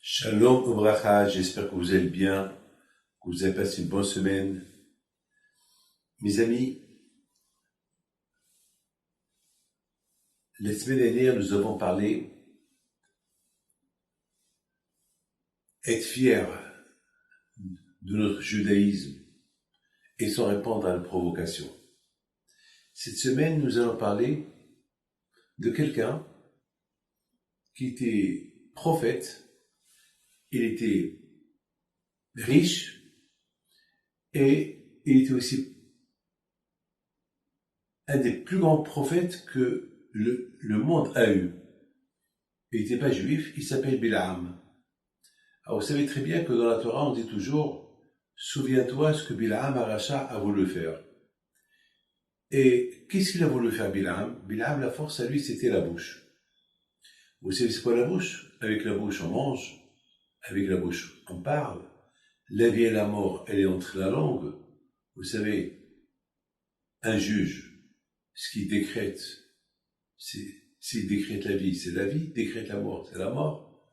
Shalom Obracha, j'espère que vous allez bien, que vous avez passé une bonne semaine. Mes amis, la semaine dernière, nous avons parlé être fier de notre judaïsme et sans répondre à la provocation. Cette semaine, nous allons parler de quelqu'un qui était prophète, il était riche et il était aussi un des plus grands prophètes que le monde a eu. Il n'était pas juif, il s'appelle Bilam. Alors vous savez très bien que dans la Torah on dit toujours « Souviens-toi ce que Bilam Aracha a voulu faire ». Et qu'est-ce qu'il a voulu faire Bilam? Bilam, la force à lui, c'était la bouche. Vous savez c'est quoi la bouche? Avec la bouche on mange, avec la bouche on parle. La vie et la mort, elle est entre la langue. Vous savez, un juge, ce qu'il décrète, s'il décrète la vie, décrète la mort, c'est la mort.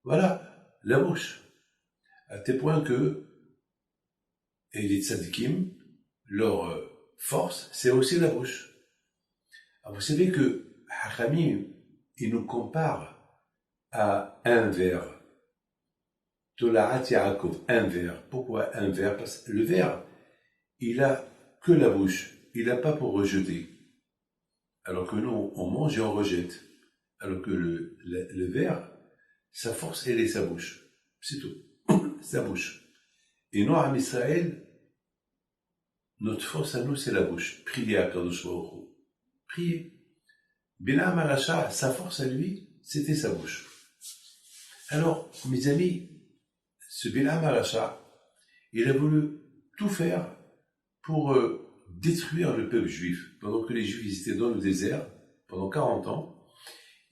Voilà, la bouche. À tel point que, et les tzadikim, leur force, c'est aussi la bouche. Alors vous savez que Hachamim, il nous compare à un ver. Tolaat Yaakov, un ver. Pourquoi un ver? Parce que le ver, il a que la bouche, il n'a pas pour rejeter. Alors que nous, on mange et on rejette. Alors que le ver, sa force, elle est sa bouche. C'est tout. Sa bouche. Et nous, en Israël, notre force à nous, c'est la bouche. Priez à Kadosh Baruch Hu. Priez. Bilam Aracha, sa force à lui, c'était sa bouche. Alors, mes amis, ce Bilam Aracha, il a voulu tout faire pour détruire le peuple juif. Pendant que les juifs étaient dans le désert, pendant 40 ans,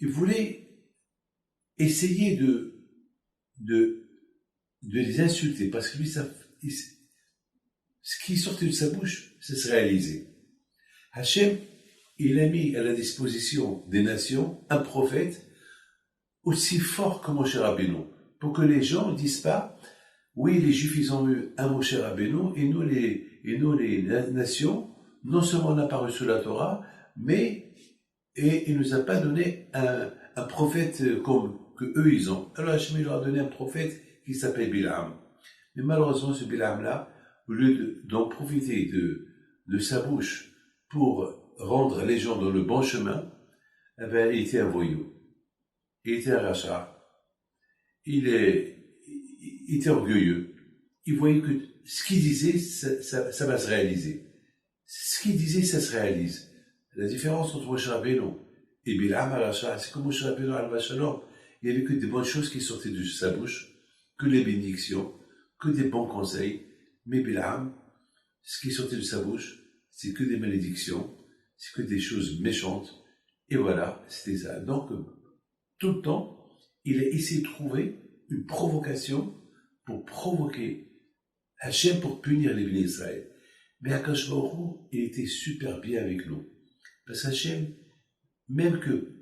il voulait essayer de les insulter, parce que lui, ce qui sortait de sa bouche, ça se réalisait. Hachem, il a mis à la disposition des nations un prophète aussi fort que Moshe Rabbeinu, pour que les gens ne disent pas, oui, les Juifs, ils ont eu un Moshe Rabbeinu, et nous, les nations, non seulement on n'a pas reçu la Torah, mais il nous a pas donné un prophète comme que eux ils ont. Alors Hachem leur a donné un prophète qui s'appelle Bilam. Mais malheureusement, ce Bilam-là, au lieu d'en profiter de sa bouche pour rendre les gens dans le bon chemin, eh ben, il était un voyou. Il était un rachat. Il était orgueilleux. Il voyait que ce qu'il disait, ça va se réaliser. Ce qu'il disait, ça se réalise. La différence entre Moshe Rabbeinu et Bilam Aracha, c'est que Moshe Rabbeinu al Shalom, il n'y avait que des bonnes choses qui sortaient de sa bouche, que les bénédictions, que des bons conseils. Mais Bilam, ce qui sortait de sa bouche, c'est que des malédictions, c'est que des choses méchantes. Et voilà, c'était ça. Donc, tout le temps, il a essayé de trouver une provocation pour provoquer Hachem pour punir les bénis d'Israël. Mais Akash Baruch Hu, il était super bien avec nous. Parce qu'Hachem, même que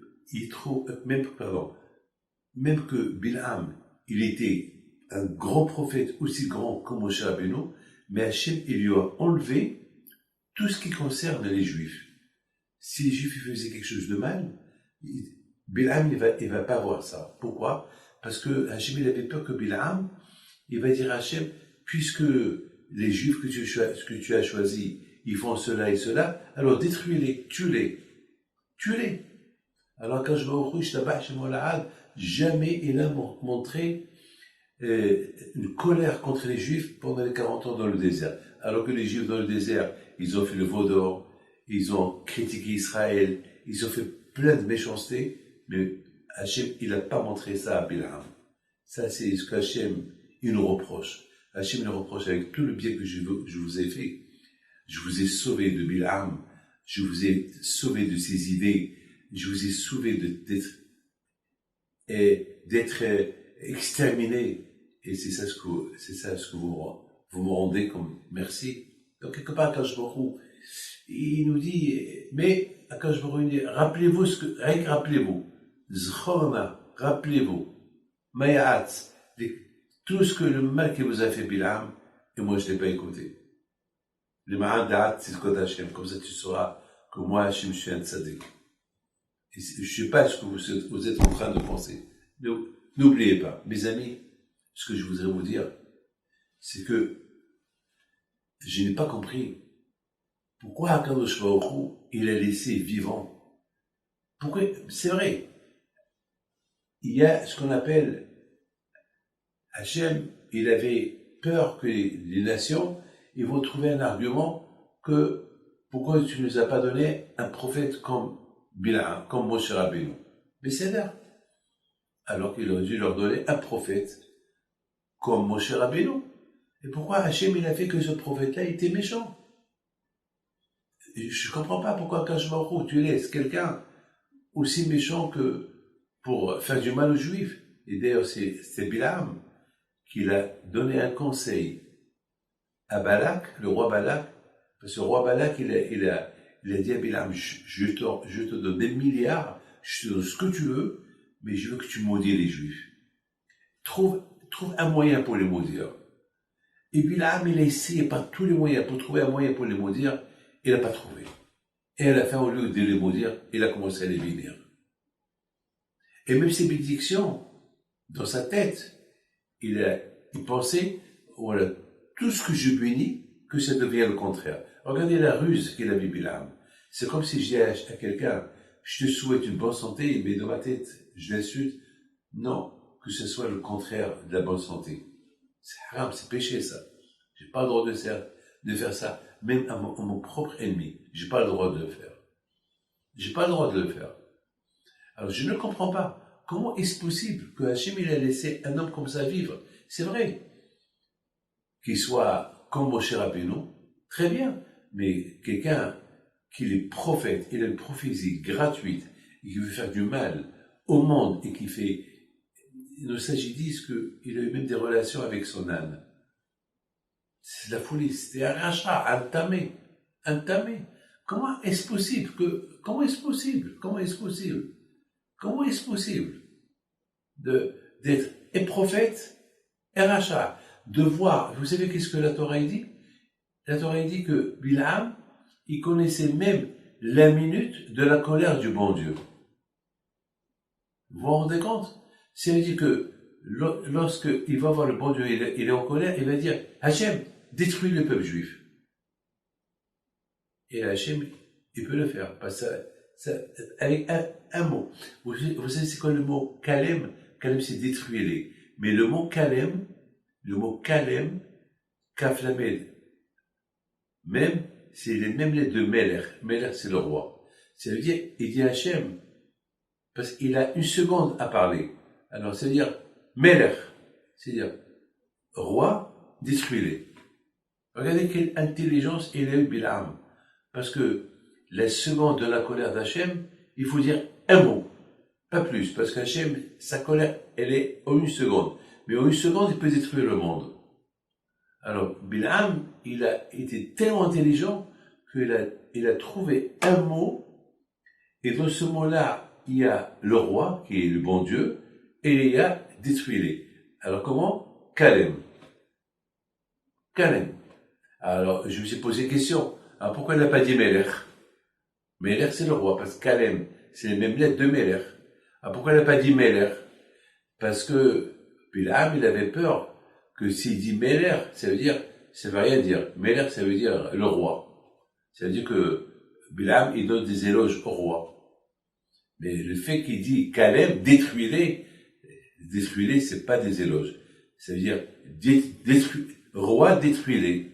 Bilham, il était un grand prophète aussi grand que Moshe Rabbeinu, mais Hachem, il lui a enlevé tout ce qui concerne les Juifs. Si les Juifs faisaient quelque chose de mal, Bilham, il va pas voir ça. Pourquoi? Parce que Hachem, il avait peur que Bilham, il va dire à Hachem, puisque les Juifs que tu as choisis, ils font cela et cela, alors détruis-les, tue-les. Alors quand je vais au Rouge, jamais il a montré une colère contre les Juifs pendant les 40 ans dans le désert. Alors que les Juifs dans le désert, ils ont fait le veau d'or, ils ont critiqué Israël, ils ont fait plein de méchanceté, mais Hachem, il n'a pas montré ça à Bilam. Ça, c'est ce qu'Hachem, il nous reproche. Hachem nous reproche avec tout le bien que je vous ai fait. Je vous ai sauvé de Bilam, je vous ai sauvé de ses idées, je vous ai sauvé d'être exterminé. Et c'est ça ce que vous me rendez comme merci. Donc quelque part, Akash Baruch Hu, il nous dit, mais Akash Baruch Hu dit, rappelez-vous Zchorna, rappelez-vous, Mayat, tout ce que le mal qui vous a fait Bilam, et moi je ne l'ai pas écouté. Le Ma'adat, c'est le code Hachem, comme ça tu sauras que moi Hachem, je suis un tzaddik. Et je ne sais pas ce que vous êtes en train de penser. N'oubliez pas, mes amis, ce que je voudrais vous dire, c'est que je n'ai pas compris pourquoi Akadosh Baruch Hu, il a laissé vivant. Pourquoi? C'est vrai. Il y a ce qu'on appelle Hachem, il avait peur que les nations, ils vont trouver un argument que pourquoi tu ne nous as pas donné un prophète comme Bilam, comme Moshe Rabbeinu. Mais c'est vrai. Alors qu'il aurait dû leur donner un prophète comme Moshe Rabbeinu. Et pourquoi Hachem, il a fait que ce prophète-là était méchant? Je ne comprends pas pourquoi quand je m'en tu laisses quelqu'un aussi méchant que pour faire du mal aux Juifs. Et d'ailleurs, c'est Bilam qui a donné un conseil à Balak, le roi Balak, parce que le roi Balak, il a dit à Bilam, je te donne des milliards, je te donne ce que tu veux, mais je veux que tu maudis les Juifs. Trouve un moyen pour les maudire. Et Bilam, il a essayé par tous les moyens pour trouver un moyen pour les maudire, il n'a pas trouvé. Et à la fin, au lieu de les maudire, il a commencé à les bénir. Et même ses bénédictions, dans sa tête, il pensait, voilà, tout ce que je bénis, que ça devient le contraire. Regardez la ruse qu'il a mis Bilam. C'est comme si je dis à quelqu'un, je te souhaite une bonne santé, mais dans ma tête, je l'insulte. Non, que ce soit le contraire de la bonne santé. C'est haram, c'est péché ça. J'ai pas le droit de faire ça, même à mon propre ennemi. J'ai pas le droit de le faire. J'ai pas le droit de le faire. Alors je ne comprends pas. Comment est-ce possible que Hachem il a laissé un homme comme ça vivre? C'est vrai. Qu'il soit comme Moshe Rabbeinu, très bien. Mais quelqu'un qui est prophète, il a une prophétie gratuite, et qui veut faire du mal au monde, et qui fait... Nos sages disent qu'il a eu même des relations avec son âne. C'est de la folie, c'était un rachat, un tamé. Comment est-ce possible d'être et prophète et rachat, de voir, vous savez qu'est-ce que la Torah dit? La Torah dit que Bilam, il connaissait même la minute de la colère du bon Dieu. Vous vous rendez compte? Ça veut dire que lorsque il va voir le bon Dieu, il est en colère, il va dire, Hachem, détruis le peuple juif. Et Hachem, il peut le faire. Parce que avec un mot. Vous savez c'est quoi le mot kalem? Kalem, c'est détruire-les. Mais le mot kalem, kaflamed, même, c'est les mêmes lettres de Meler. Meler, c'est le roi. Ça veut dire, il dit Hachem, parce qu'il a une seconde à parler. Alors, ça veut dire Meler, c'est-à-dire roi, détruis-les. Regardez quelle intelligence il a eu Bilam. Parce que la seconde de la colère d'Hachem, il faut dire un mot, pas plus, parce qu'Hachem, sa colère, elle est en une seconde. Mais en une seconde, il peut détruire le monde. Alors, Bilam, il a été tellement intelligent qu'il a trouvé un mot, et dans ce mot-là, il y a le roi, qui est le bon Dieu, et il y a détruire-les. Alors comment? Kalem. Alors, je me suis posé une question. Alors, pourquoi il n'a pas dit Meler? Meler, c'est le roi, parce que Kalem, c'est les mêmes lettres de Meler. Alors, pourquoi il n'a pas dit Meler? Parce que Bilam, il avait peur que s'il dit Meler, ça veut rien dire. Meler, ça veut dire le roi. Ça veut dire que Bilam, il donne des éloges au roi. Mais le fait qu'il dit Kalem, détruis-les, c'est pas des éloges. Ça veut dire, roi, détruis-les.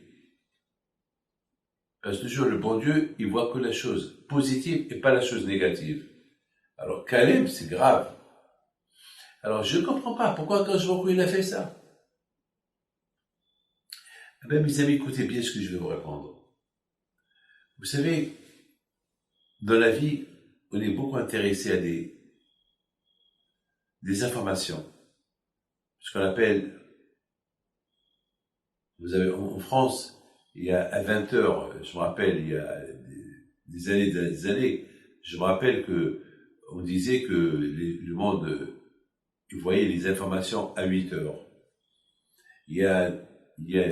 Parce que toujours, le bon Dieu, il voit que la chose positive et pas la chose négative. Alors, Kalem, c'est grave. Alors, je ne comprends pas pourquoi quand je vois il a fait ça. Eh bien, mes amis, écoutez bien ce que je vais vous répondre. Vous savez, dans la vie, on est beaucoup intéressé à des informations. Ce qu'on appelle, vous avez, en France, il y a à 20 heures, je me rappelle, il y a des années, je me rappelle que on disait que le monde voyait les informations à 8 heures. Il y a, il y a,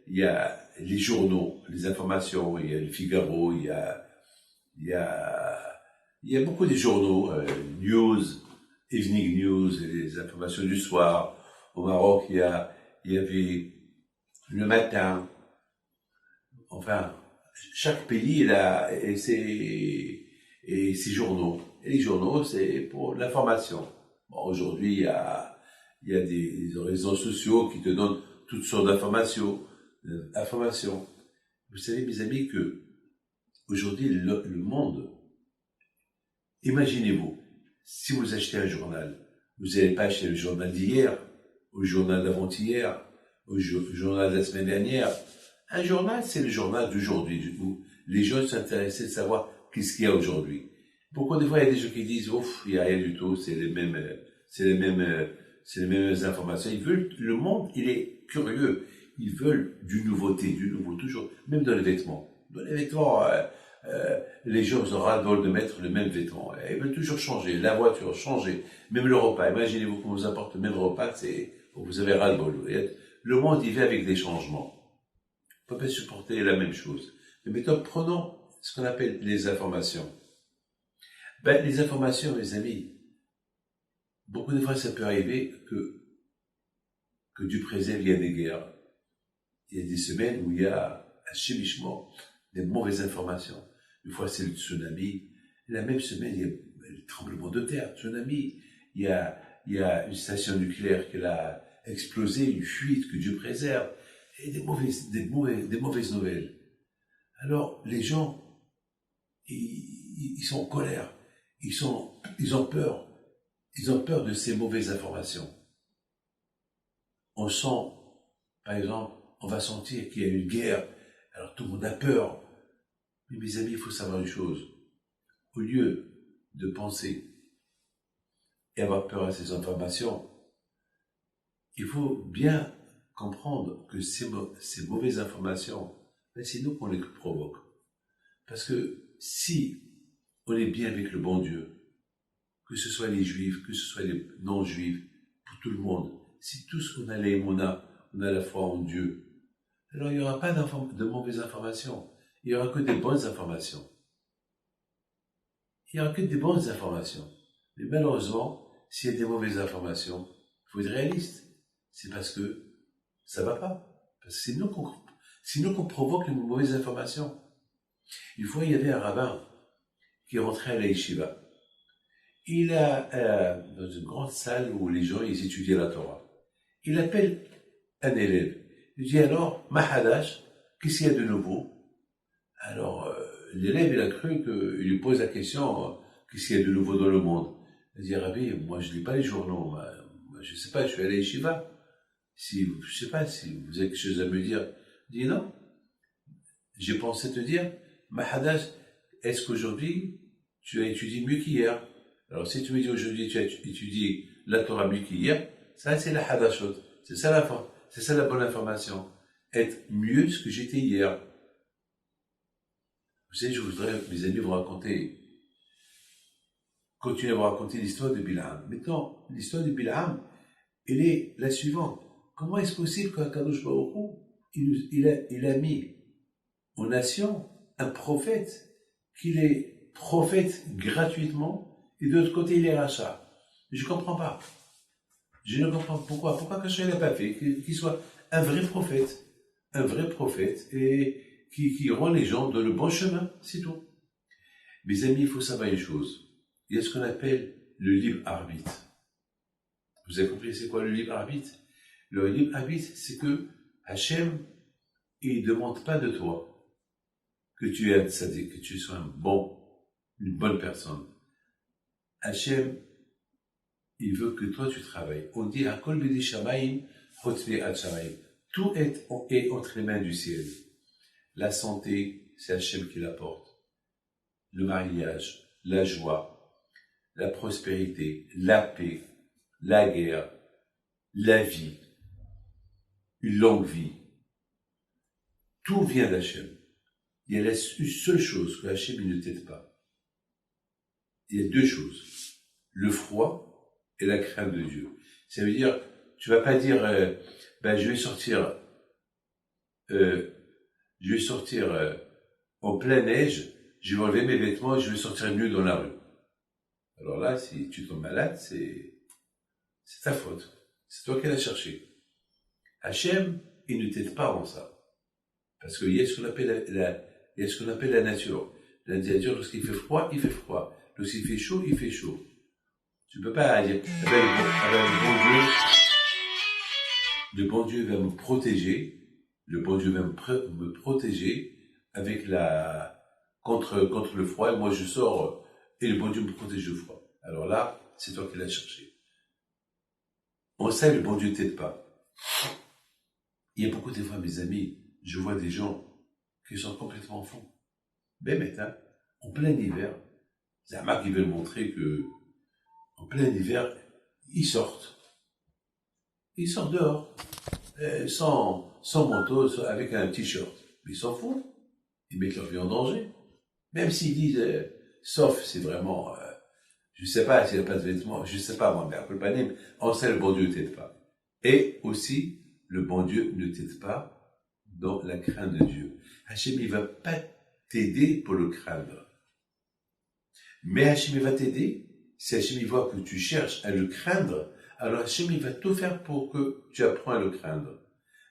il y a les journaux, les informations, il y a le Figaro, il y a, il y a beaucoup de journaux, news, evening news, les informations du soir. Au Maroc, il y avait le matin. Enfin, chaque pays il a ses journaux. Et les journaux, c'est pour l'information. Bon, aujourd'hui, il y a des réseaux sociaux qui te donnent toutes sortes d'informations. Vous savez, mes amis, que aujourd'hui, le monde, imaginez-vous, si vous achetez un journal, vous n'allez pas acheter le journal d'hier, ou le journal d'avant-hier, ou le journal de la semaine dernière. Un journal, c'est le journal d'aujourd'hui, où les gens sont intéressés de savoir qu'est-ce qu'il y a aujourd'hui. Pourquoi des fois il y a des gens qui disent, ouf, il n'y a rien du tout, c'est les mêmes informations. Ils veulent, le monde, il est curieux. Ils veulent du nouveau toujours, même dans les vêtements. Dans les vêtements, les gens ont ras-le-bol de mettre le même vêtement. Ils veulent toujours changer. La voiture, changer. Même le repas. Imaginez-vous qu'on vous apporte le même repas, vous avez ras-le-bol. Le monde, il vit avec des changements. On ne peut pas supporter la même chose. Mais maintenant, prenons ce qu'on appelle les informations. Les informations, mes amis, beaucoup de fois, ça peut arriver que Dieu préserve, il y a des guerres. Il y a des semaines où il y a un chemichement des mauvaises informations. Une fois, c'est le tsunami. La même semaine, il y a le tremblement de terre, tsunami. Il y a une station nucléaire qui a explosé, une fuite, que Dieu préserve. Et des mauvaises nouvelles. Alors, les gens, ils sont en colère. Ils ont peur. Ils ont peur de ces mauvaises informations. On sent, par exemple, on va sentir qu'il y a une guerre. Alors tout le monde a peur. Mais mes amis, il faut savoir une chose. Au lieu de penser et avoir peur à ces informations, il faut bien comprendre que ces mauvaises informations, c'est nous qu'on les provoque. Parce que si on est bien avec le bon Dieu, que ce soit les juifs, que ce soit les non-juifs, pour tout le monde, si tous on a l'émouna, on a la foi en Dieu, alors il n'y aura pas de mauvaises informations. Il n'y aura que des bonnes informations. Il n'y aura que des bonnes informations. Mais malheureusement, s'il y a des mauvaises informations, il faut être réaliste. C'est parce que ça ne va pas. Parce que c'est nous qu'on provoque les mauvaises informations. Une fois, il y avait un rabbin qui rentrait à la yeshiva. Il a, dans une grande salle où les gens ils étudiaient la Torah. Il appelle un élève. Il dit alors, Mahadash, qu'est-ce qu'il y a de nouveau? Alors, l'élève, il a cru qu'il lui pose la question, qu'est-ce qu'il y a de nouveau dans le monde? Il dit, Rabbi, moi je ne lis pas les journaux, moi, je ne sais pas, je suis allé à yeshiva. Je ne sais pas si vous avez quelque chose à me dire. Il dit, non, j'ai pensé te dire, Mahadash, est-ce qu'aujourd'hui, tu as étudié mieux qu'hier? Alors, si tu me dis aujourd'hui, tu as étudié la Torah mieux qu'hier, ça, c'est la hadashot. C'est ça la bonne information. Être mieux ce que j'étais hier. Vous savez, je voudrais, mes amis, continuer à vous raconter l'histoire de Bilham. Maintenant, l'histoire de Bilham, elle est la suivante. Comment est-ce possible qu'Akadosh Baruch Hu, il a mis aux nations un prophète, qu'il est prophète gratuitement, et de l'autre côté, il est rachat? Je ne comprends pas. Je ne comprends pas pourquoi. Pourquoi Kacha n'a pas fait qu'il soit un vrai prophète, et qui rend les gens dans le bon chemin, c'est tout. Mes amis, il faut savoir une chose. Il y a ce qu'on appelle le libre arbitre. Vous avez compris c'est quoi le libre arbitre? Le libre arbitre, c'est que Hachem, il ne demande pas de toi que tu aies un tzaddik, que tu sois une bonne personne. Hachem, il veut que toi tu travailles. On dit Hakol b'yedi shamayim, chotve ad shamayim. Tout est entre les mains du ciel. La santé, c'est Hachem qui l'apporte. Le mariage, la joie, la prospérité, la paix, la guerre, la vie, une longue vie. Tout vient d'Hachem. Il y a une seule chose que Hachem ne t'aide pas. Il y a deux choses. le froid et la crainte de Dieu. Ça veut dire, tu vas pas dire, je vais sortir, en pleine neige, je vais enlever mes vêtements et je vais sortir nu dans la rue. Alors là, si tu tombes malade, c'est ta faute. C'est toi qui l'as cherché. Hachem, il ne t'aide pas en ça. Parce qu'il y a ce qu'on appelle il y a ce qu'on appelle la nature. La nature, lorsqu'il fait froid, il fait froid. Lorsqu'il fait chaud, il fait chaud. Tu ne peux pas dire, le bon Dieu va me protéger, le bon Dieu va me protéger avec contre le froid, et moi je sors, et le bon Dieu me protège du froid. Alors là, c'est toi qui l'as cherché. On sait, le bon Dieu ne t'aide pas. Il y a beaucoup de fois, mes amis, je vois des gens qui sont complètement fous. Ben maintenant, en plein hiver, c'est un marque qui veut montrer que, en plein hiver, ils sortent. Ils sortent dehors, sans manteau, avec un t-shirt. Mais ils s'en foutent. Ils mettent leur vie en danger. Même s'ils disent, sauf, c'est vraiment, je sais pas s'il n'y a pas de vêtements, je sais pas moi, mais après le panier, on sait le bon Dieu ne t'aide pas. Et aussi, le bon Dieu ne t'aide pas dans la crainte de Dieu. Hachem, il va pas t'aider pour le craindre. Mais Hachem, il va t'aider. Si Hachem, il voit que tu cherches à le craindre, alors Hachem, il va tout faire pour que tu apprends à le craindre.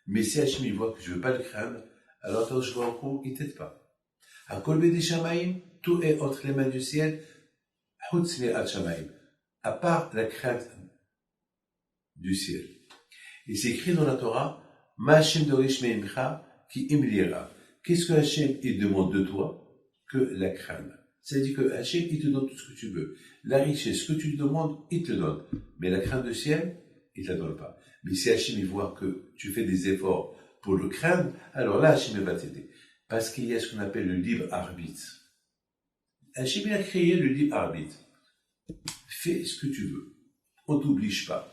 Mais si Hachem, il voit que tu veux pas le craindre, alors attends, je vois en cours, il t'aide pas. À Kolbe des Shamaïm, tout est entre les mains du ciel, à part la crainte du ciel. Et c'est écrit dans la Torah, Ma Hashem dorish me'imcha ki imlira. Qu'est-ce que Hachem, il demande de toi? Que la crainte. C'est-à-dire que Hachem, il te donne tout ce que tu veux. La richesse, ce que tu lui demandes, il te donne. Mais la crainte du ciel, il te la donne pas. Mais si Hachem, il voit que tu fais des efforts pour le craindre, alors là, Hachem, il va t'aider. Parce qu'il y a ce qu'on appelle le libre arbitre. Hachem, il a créé le libre arbitre. Fais ce que tu veux. On t'oblige pas.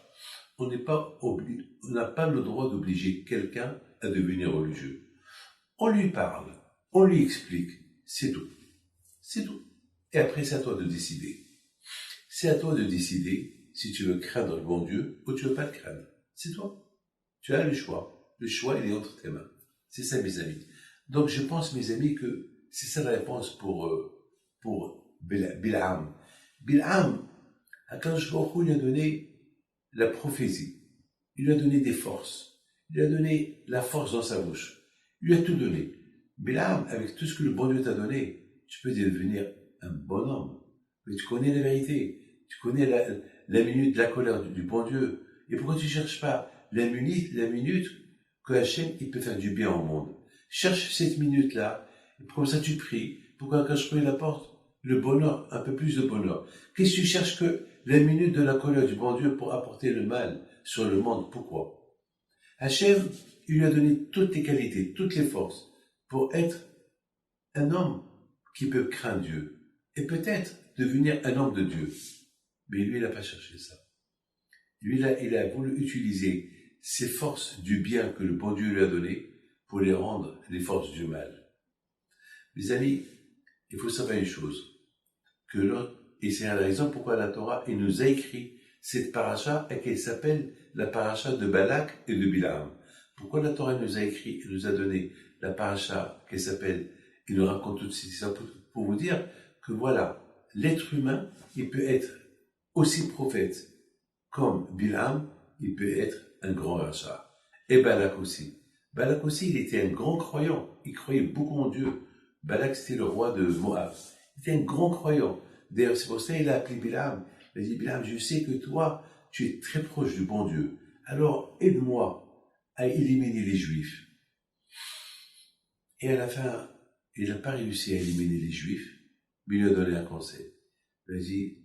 On n'a pas le droit d'obliger quelqu'un à devenir religieux. On lui parle, on lui explique, c'est tout. C'est tout. Et après, c'est à toi de décider. C'est à toi de décider si tu veux craindre le bon Dieu ou tu veux pas le craindre. C'est toi. Tu as le choix. Le choix, il est entre tes mains. C'est ça, mes amis. Donc, je pense, mes amis, que c'est ça la réponse pour Bil'am. Bil'am, Akadosh Baruch Hu lui a donné la prophétie. Il lui a donné des forces. Il lui a donné la force dans sa bouche. Il lui a tout donné. Bil'am, avec tout ce que le bon Dieu t'a donné, tu peux devenir un bon homme. Mais tu connais la vérité. Tu connais la minute de la colère du bon Dieu. Et pourquoi tu cherches pas la minute que Hachem, il peut faire du bien au monde? Cherche cette minute-là. Et comme ça, tu pries. Pourquoi quand je prie la porte, le bonheur, un peu plus de bonheur. Qu'est-ce que tu cherches que la minute de la colère du bon Dieu pour apporter le mal sur le monde? Pourquoi? Hachem, il lui a donné toutes les qualités, toutes les forces pour être un homme qui peut craindre Dieu et peut-être devenir un homme de Dieu. Mais lui, il n'a pas cherché ça. Lui, il a voulu utiliser ces forces du bien que le bon Dieu lui a données pour les rendre les forces du mal. Mes amis, il faut savoir une chose, et c'est la raison pourquoi la Torah, il nous a écrit cette paracha et qu'elle s'appelle la paracha de Balak et de Bilam. Pourquoi la Torah nous a écrit, nous a donné la paracha qu'elle s'appelle, il nous raconte toutes ces histoires pour vous dire que voilà, l'être humain, il peut être aussi prophète comme Bilam, il peut être un grand rachat. Et Balak aussi. Balak aussi, il était un grand croyant. Il croyait beaucoup en Dieu. Balak, c'était le roi de Moab. Il était un grand croyant. D'ailleurs, c'est pour ça qu'il a appelé Bilam. Il a dit, Bilam, je sais que toi, tu es très proche du bon Dieu. Alors, aide-moi à éliminer les Juifs. Et à la fin, il n'a pas réussi à éliminer les Juifs, mais il lui a donné un conseil. Il a dit,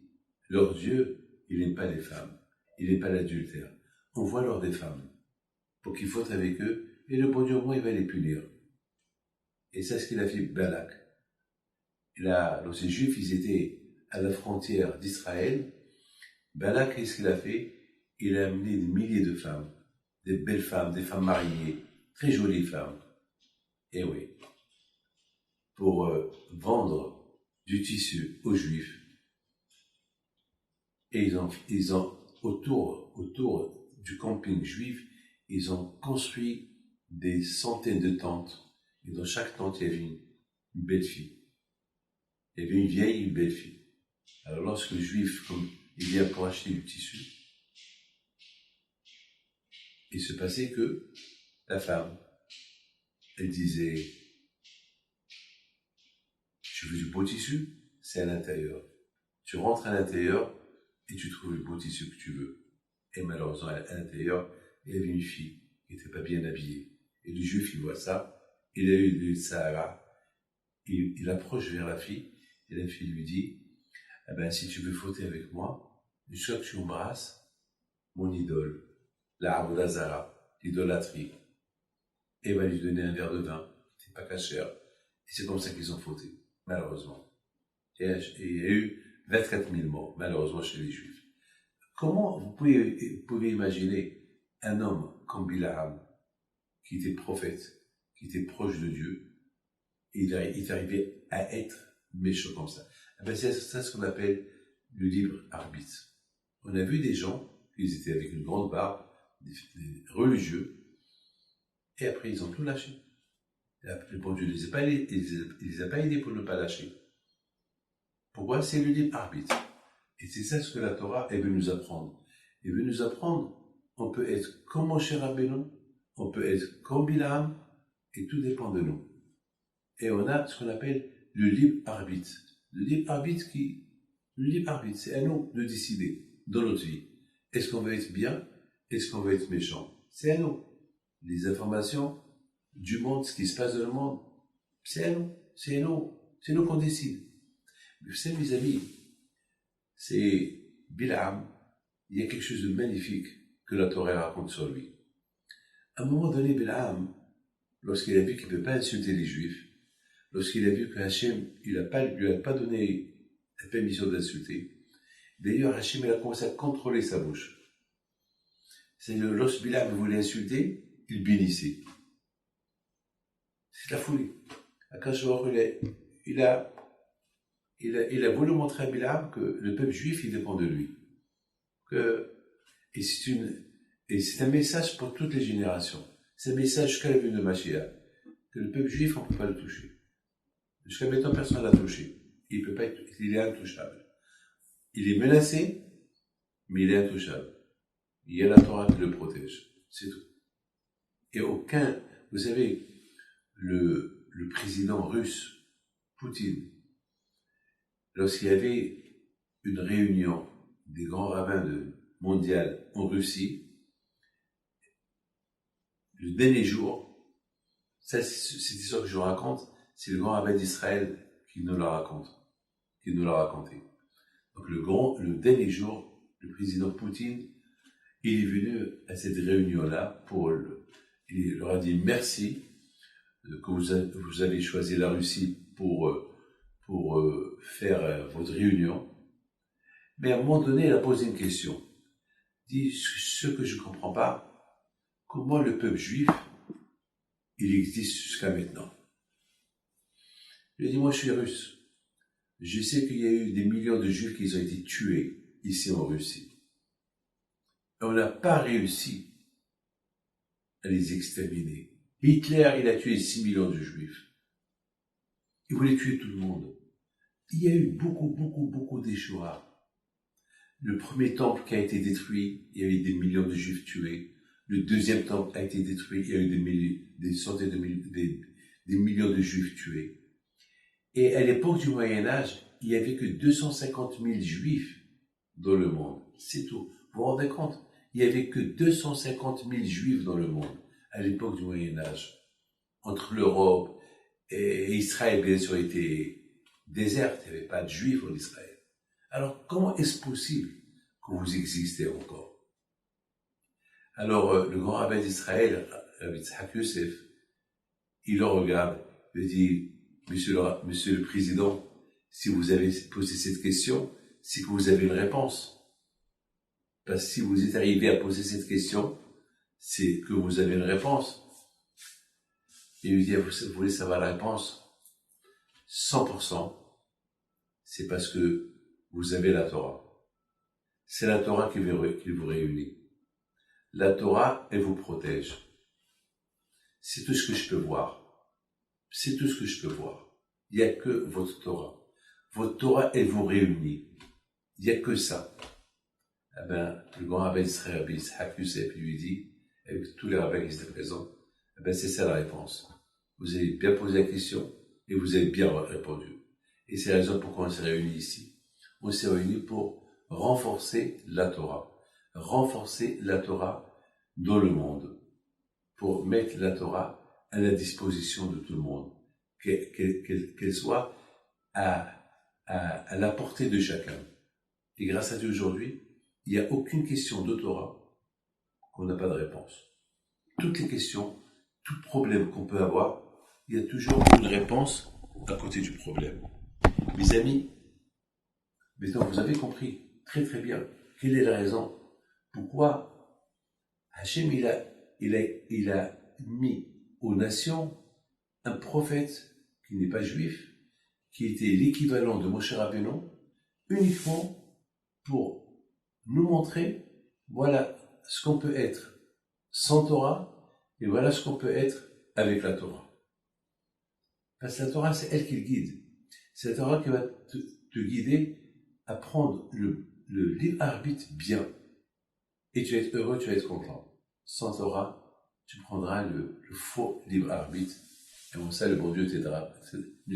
leur Dieu, il n'aime pas les femmes. Il n'aime pas l'adultère. On voit leur des femmes pour qu'ils fassent avec eux, et le bon Dieu, au moins, il va les punir. Et c'est ce qu'il a fait Balak. Lorsque les Juifs, ils étaient à la frontière d'Israël, Balak, qu'est-ce qu'il a fait? Il a amené des milliers de femmes, des belles femmes, des femmes mariées, très jolies femmes. Et oui, pour vendre du tissu aux Juifs. Et autour du camping juif, ils ont construit des centaines de tentes. Et dans chaque tente, il y avait une belle fille. Il y avait une vieille et une belle fille. Alors lorsque le juif, comme il vient pour acheter du tissu, il se passait que la femme, elle disait, tu veux du beau tissu? C'est à l'intérieur. Tu rentres à l'intérieur et tu trouves le beau tissu que tu veux. Et malheureusement, à l'intérieur, il y avait une fille qui n'était pas bien habillée. Et le juif, il voit ça, il a eu le Sahara, il approche vers la fille, et la fille lui dit, eh ben, si tu veux fauter avec moi, jusqu'à que tu embrasses mon idole, la Avoda Zara, l'idolâtrie. Et il va lui donner un verre de vin, c'est pas cachère. Et c'est comme ça qu'ils ont fauté, malheureusement. Et il y a eu 24 000 morts, malheureusement, chez les Juifs. Comment vous pouvez imaginer un homme comme Bilham, qui était prophète, qui était proche de Dieu, et il est arrivé à être méchant comme ça? Eh ben, c'est ça ce qu'on appelle le libre arbitre. On a vu des gens, ils étaient avec une grande barbe, des religieux, et après ils ont tout lâché. Le bon Dieu ne les a pas aidés pour ne pas lâcher. Pourquoi? C'est le libre arbitre. Et c'est ça ce que la Torah elle veut nous apprendre. Elle veut nous apprendre, on peut être comme Moshe Rabbeinu, on peut être comme Bilham, et tout dépend de nous. Et on a ce qu'on appelle le libre arbitre. Le libre arbitre, c'est à nous de décider dans notre vie. Est-ce qu'on va être bien? Est-ce qu'on va être méchant? C'est à nous. Les informations du monde, ce qui se passe dans le monde, c'est à nous. C'est nous qu'on décide. Mais vous savez, mes amis, c'est Bilham, il y a quelque chose de magnifique que la Torah raconte sur lui. À un moment donné, Bilham, lorsqu'il a vu qu'il ne peut pas insulter les Juifs, lorsqu'il a vu que Hachem, lui a pas donné la permission d'insulter, d'ailleurs, Hachem, il a commencé à contrôler sa bouche. C'est-à-dire, lorsque Bilham voulait insulter, il bénissait. C'est la folie. Akash Baruch il a voulu montrer à Bilham que le peuple juif, il dépend de lui. Et c'est un message pour toutes les générations. C'est un message jusqu'à la venue de Mashiach. Que le peuple juif, on ne peut pas le toucher. Jusqu'à maintenant, personne ne l'a touché. Il est intouchable. Il est menacé, mais il est intouchable. Il y a la Torah qui le protège. C'est tout. Et vous savez, le président russe, Poutine, lorsqu'il y avait une réunion des grands rabbins mondiaux en Russie, le dernier jour, ça c'est l'histoire que je vous raconte, c'est le grand rabbin d'Israël qui nous l'a raconté. Donc le dernier jour, le président Poutine, il est venu à cette réunion-là il leur a dit merci que vous avez choisi la Russie pour faire votre réunion. Mais à un moment donné, il a posé une question. Il dit, ce que je ne comprends pas, comment le peuple juif, il existe jusqu'à maintenant. Il a dit, moi je suis russe. Je sais qu'il y a eu des millions de juifs qui ont été tués ici en Russie. Et on n'a pas réussi à les exterminer. Hitler, il a tué 6 millions de juifs. Il voulait tuer tout le monde. Il y a eu beaucoup d'échouages. Le premier temple qui a été détruit, il y avait des millions de juifs tués. Le deuxième temple a été détruit, il y a eu des centaines des millions de juifs tués. Et à l'époque du Moyen-Âge, il n'y avait que 250 000 juifs dans le monde. C'est tout. Vous vous rendez compte? Il n'y avait que 250 000 juifs dans le monde à l'époque du Moyen-Âge. Entre l'Europe et Israël, bien sûr, était déserte. Il n'y avait pas de juifs en Israël. Alors, comment est-ce possible que vous existez encore? Alors, le grand rabbin d'Israël, Rabbi Yitzhak Yosef, il le regarde, il dit, Monsieur le Président, si vous avez posé cette question, c'est que vous avez une réponse. Parce que si vous êtes arrivé à poser cette question, c'est que vous avez une réponse. Et il lui dit, vous voulez savoir la réponse? 100%, c'est parce que vous avez la Torah. C'est la Torah qui vous réunit. La Torah, elle vous protège. C'est tout ce que je peux voir. C'est tout ce que je peux voir. Il n'y a que votre Torah. Votre Torah, elle vous réunit. Il n'y a que ça. Eh ben, le grand rabbin Israël, Rabbi Yitzhak Youssef, lui dit, avec tous les rabbins qui étaient présents, eh ben, c'est ça la réponse. Vous avez bien posé la question et vous avez bien répondu. Et c'est la raison pourquoi on s'est réunis ici. On s'est réunis pour renforcer la Torah. Renforcer la Torah dans le monde. Pour mettre la Torah à la disposition de tout le monde. Qu'elle soit à la portée de chacun. Et grâce à Dieu aujourd'hui, il n'y a aucune question de Torah qu'on n'a pas de réponse. Toutes les questions, tout problème qu'on peut avoir, il y a toujours une réponse à côté du problème. Mes amis, maintenant vous avez compris très très bien quelle est la raison pourquoi Hachem il a mis aux nations un prophète qui n'est pas juif, qui était l'équivalent de Moshe Rabbeinu, uniquement pour nous montrer, voilà ce qu'on peut être sans Torah, et voilà ce qu'on peut être avec la Torah. Parce que la Torah, c'est elle qui le guide. C'est la Torah qui va te guider à prendre le libre arbitre bien. Et tu vas être heureux, tu vas être content. Sans Torah, tu prendras le faux libre arbitre. Et comme ça, le bon Dieu ne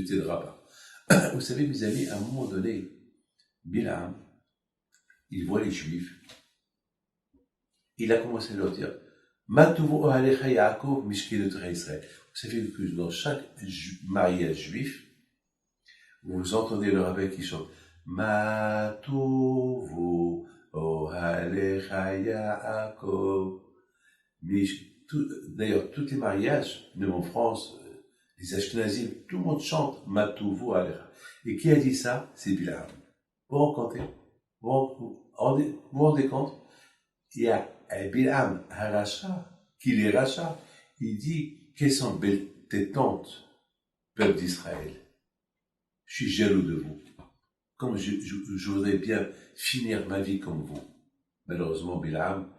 t'aidera pas. Vous savez, mes amis, à un moment donné, Bilam, il voit les Juifs. Il a commencé à leur dire, Matuvu ohalecha Yaakov mishkeletcha Israël. Vous savez que dans chaque mariage juif, vous entendez le rabbin qui chante, Matuvu ohalecha Yaakov. D'ailleurs, tous les mariages, même en France, les Ashkenazim, tout le monde chante Matuvu ohalecha. Et qui a dit ça? C'est Bilam. Vous racontez? Vous vous rendez compte? Il y a Bilam Haracha, qu'il est Racha, il dit, quelles sont belles tes tantes, peuple d'Israël. Je suis jaloux de vous. Comme je voudrais bien finir ma vie comme vous. Malheureusement, Bilam,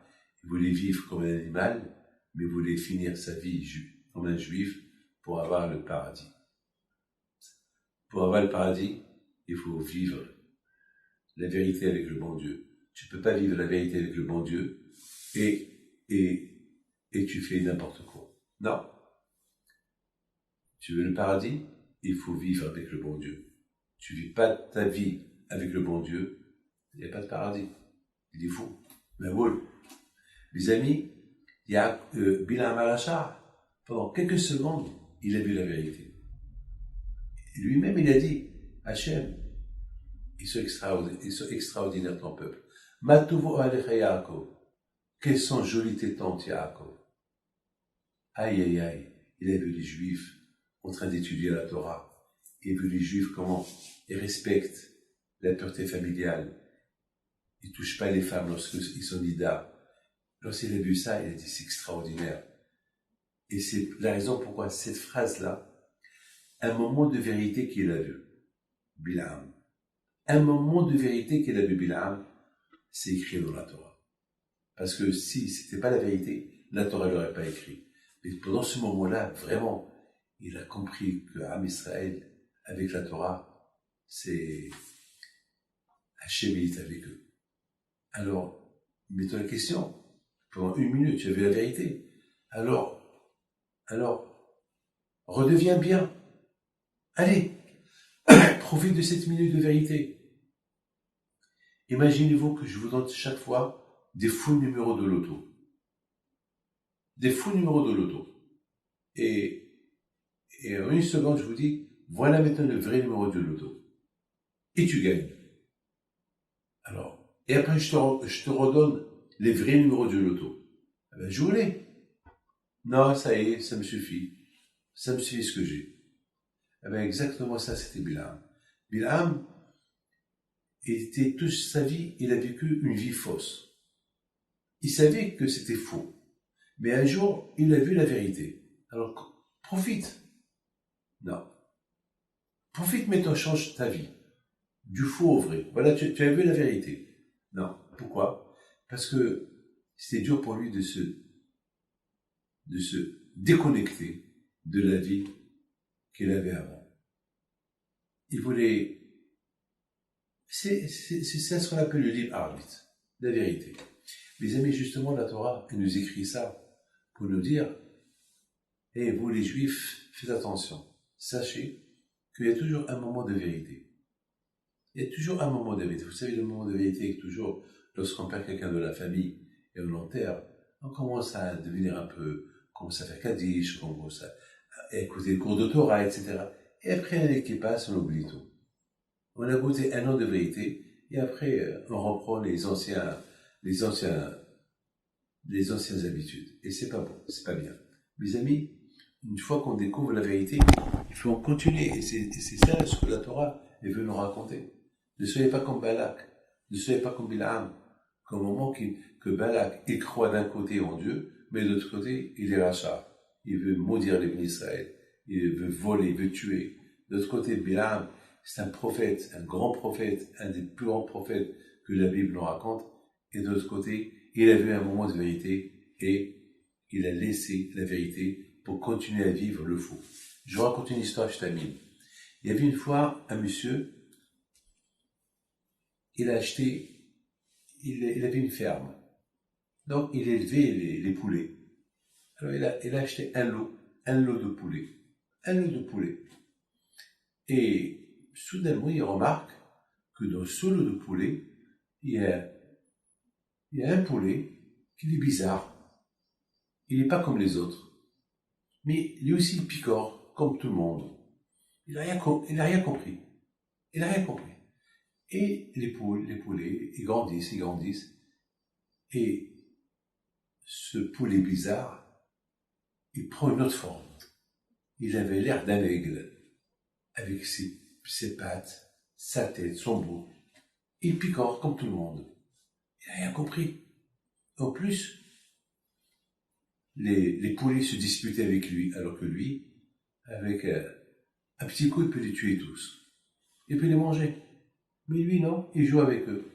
il voulait vivre comme un animal, mais il voulait finir sa vie comme un juif pour avoir le paradis. Pour avoir le paradis, il faut vivre la vérité avec le bon Dieu. Tu ne peux pas vivre la vérité avec le bon Dieu et tu fais n'importe quoi. Non. Tu veux le paradis? Il faut vivre avec le bon Dieu. Tu ne vis pas ta vie avec le bon Dieu, il n'y a pas de paradis. Il est fou. La boule. Les amis, il y a Bilam Haracha. Pendant quelques secondes, il a vu la vérité. Et lui-même, il a dit, Hachem, ils sont extraordinaires ton peuple. Matuvu alecha Yaakov. Quelles sont jolies tes tantes, Yaakov. Aïe, aïe, aïe. Il a vu les Juifs en train d'étudier la Torah. Il a vu les Juifs comment ils respectent la pureté familiale. Ils ne touchent pas les femmes lorsqu'ils sont nida. Lorsqu'il a vu ça, il a dit c'est extraordinaire. Et c'est la raison pourquoi cette phrase-là, un moment de vérité qu'il a vu, Bilam. Un moment de vérité qu'il a vu, Bilam, c'est écrit dans la Torah. Parce que si c'était pas la vérité, la Torah ne l'aurait pas écrit. Mais pendant ce moment-là, vraiment, il a compris que Am Israël, avec la Torah, c'est Hachem est avec eux. Alors, mets-toi la question. Pendant une minute, tu as vu la vérité. Alors, redeviens bien. Allez, profite de cette minute de vérité. Imaginez-vous que je vous donne chaque fois des faux numéros de loto. Des faux numéros de loto. Et en une seconde, je vous dis, voilà maintenant le vrai numéro de loto. Et tu gagnes. Alors, et après, je te redonne les vrais numéros du loto. Eh ben, joue-les. Non, ça y est, ça me suffit. Ça me suffit ce que j'ai. Eh ben, exactement ça, c'était Bilam. Bilam, toute sa vie, il a vécu une vie fausse. Il savait que c'était faux. Mais un jour, il a vu la vérité. Alors, profite. Non. Profite, mais change ta vie. Du faux au vrai. Voilà, tu as vu la vérité. Non. Pourquoi? Parce que c'était dur pour lui de se déconnecter de la vie qu'il avait avant. Il voulait... C'est ça ce qu'on appelle le libre arbitre, la vérité. Mes amis, justement, la Torah, elle nous écrit ça pour nous dire, et vous les Juifs, faites attention. Sachez qu'il y a toujours un moment de vérité. Il y a toujours un moment de vérité. Vous savez, le moment de vérité est toujours lorsqu'on perd quelqu'un de la famille et on l'enterre, on commence à devenir un peu, on commence à faire Kaddish, on commence à écouter le cours de Torah, etc. Et après, l'année qui passe, on oublie tout. On a goûté un an de vérité, et après, on reprend les anciennes habitudes. Et c'est pas bon, c'est pas bien. Mes amis, une fois qu'on découvre la vérité, il faut en continuer. Et c'est ça ce que la Torah veut nous raconter. Ne soyez pas comme Balak, ne soyez pas comme Bilam, qu'au moment que Balak, il croit d'un côté en Dieu, mais de l'autre côté, il est rachat. Il veut maudire les bénis Israël, il veut voler, il veut tuer. De l'autre côté, Bilam, c'est un prophète, un grand prophète, un des plus grands prophètes que la Bible nous raconte. Et de l'autre côté, il a vu un moment de vérité et il a laissé la vérité pour continuer à vivre le faux. Je vous raconte une histoire, je termine. Il y avait une fois un monsieur, il avait une ferme. Donc, il élevait les poulets. Alors, il a acheté un lot de poulets. Un lot de poulets. Et, soudainement, il remarque que dans ce lot de poulets, il y a un poulet qui est bizarre. Il n'est pas comme les autres. Mais lui aussi, il picore, comme tout le monde. Il n'a rien compris. Il n'a rien compris. Et les poulets, ils grandissent. Et ce poulet bizarre, il prend une autre forme. Il avait l'air d'un aigle, avec ses pattes, sa tête, son beau. Il picore comme tout le monde. Il n'a rien compris. En plus, les poulets se disputaient avec lui, alors que lui, avec un petit coup, il peut les tuer tous. Il peut les manger. Mais lui, non, il joue avec eux.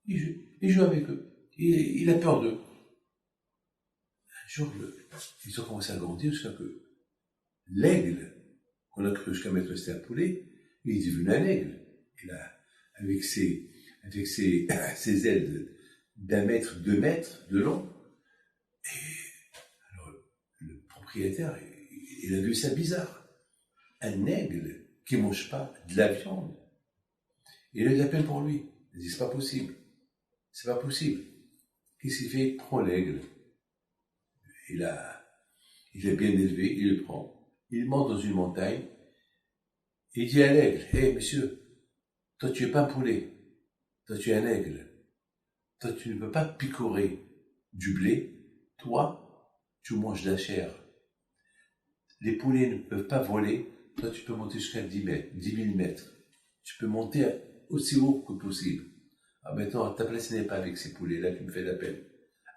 Il joue avec eux. Il a peur d'eux. Un jour, ils ont commencé à grandir jusqu'à que l'aigle, qu'on a cru jusqu'à mettre c'était un poulet, il est devenu un aigle. Il a, avec ses ailes d'un mètre, 2 mètres de long. Et alors, le propriétaire, il a vu ça bizarre. Un aigle qui ne mange pas de la viande. Il a eu de la peine pour lui. Il dit, c'est pas possible. C'est pas possible. Qu'est-ce qu'il fait? Il prend l'aigle. Il a bien élevé, il le prend. Il monte dans une montagne. Il dit à l'aigle, hé, monsieur, toi tu es pas un poulet. Toi tu es un aigle. Toi tu ne peux pas picorer du blé. Toi, tu manges de la chair. Les poulets ne peuvent pas voler. Toi tu peux monter jusqu'à 10 000 mètres. Tu peux monter aussi haut que possible. Ah, maintenant, ta place n'est pas avec ces poulets-là qui me fait la peine.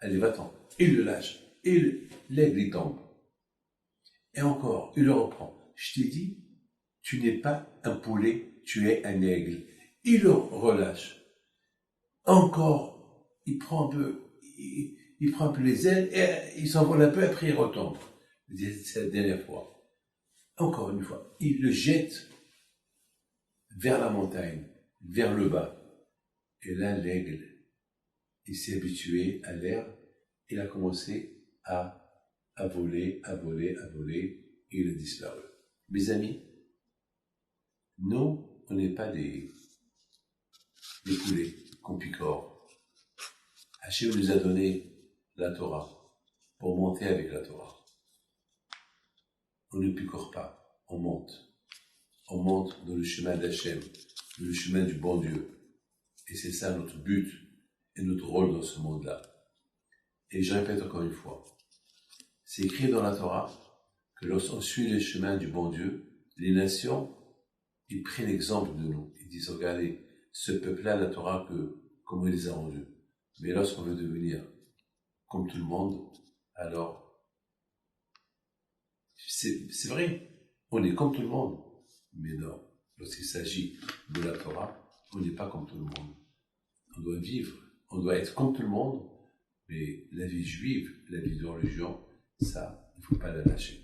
Allez, va-t'en. Il le lâche. Et l'aigle, il tombe. Et encore, il le reprend. Je t'ai dit, tu n'es pas un poulet, tu es un aigle. Il le relâche. Encore, il prend un peu les ailes, et il s'envole un peu, après il retombe. C'est la dernière fois. Encore une fois, il le jette vers la montagne, vers le bas. Et là, l'aigle, il s'est habitué à l'air, il a commencé à voler, et il a disparu. Mes amis, nous, on n'est pas des poulets qu'on picore. Hachem nous a donné la Torah pour monter avec la Torah. On ne picore pas, on monte. On monte dans le chemin d'Hachem, le chemin du bon Dieu. Et c'est ça notre but et notre rôle dans ce monde-là. Et je répète encore une fois, c'est écrit dans la Torah que lorsqu'on suit le chemin du bon Dieu, les nations, ils prennent l'exemple de nous. Ils disent, regardez, ce peuple-là, la Torah, comment il les a rendus. Mais lorsqu'on veut devenir comme tout le monde, alors, c'est vrai, on est comme tout le monde. Mais non, lorsqu'il s'agit de la Torah, on n'est pas comme tout le monde. On doit vivre on doit être comme tout le monde, mais la vie juive, la vie de religion, ça, il ne faut pas la lâcher.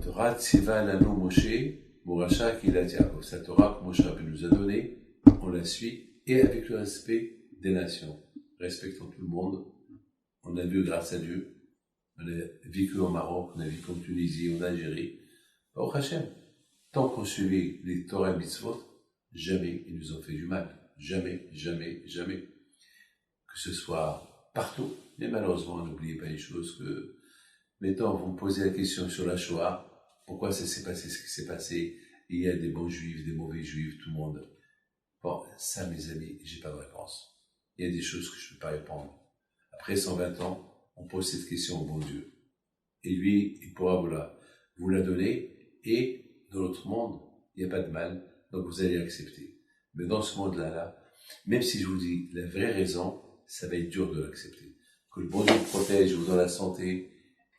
Torah Tziva Lanu Moshe, Moracha Kilat Yaakov. Cette Torah que Moshe Rabbeinu nous a donnée, on la suit, et avec le respect des nations. Respectons tout le monde. On a vu, grâce à Dieu, on a vécu au Maroc, on a vécu en Tunisie, en Algérie. Au Hachem, tant qu'on suivait les Torah Mitzvot, jamais ils nous ont fait du mal. Jamais, jamais, jamais. Que ce soit partout. Mais malheureusement, n'oubliez pas une chose que, maintenant, vous me posez la question sur la Shoah, pourquoi ça s'est passé ce qui s'est passé, il y a des bons juifs, des mauvais juifs, tout le monde. Bon, ça, mes amis, j'ai pas de réponse. Il y a des choses que je ne peux pas répondre. Après 120 ans, on pose cette question au bon Dieu. Et lui, il pourra vous la donner, et dans l'autre monde, il n'y a pas de mal, donc vous allez accepter. Mais dans ce monde-là, même si je vous dis la vraie raison, ça va être dur de l'accepter. Que le bon Dieu vous protège, vous donne la santé,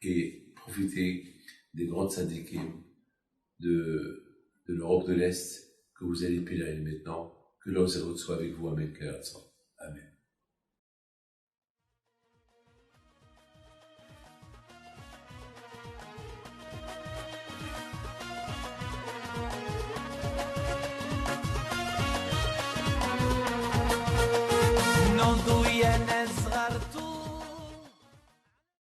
et profitez des grandes syndiqués de l'Europe de l'Est, que vous allez pèleriner maintenant, que l'Ozéroth soit avec vous, Amen, Amen. Non tu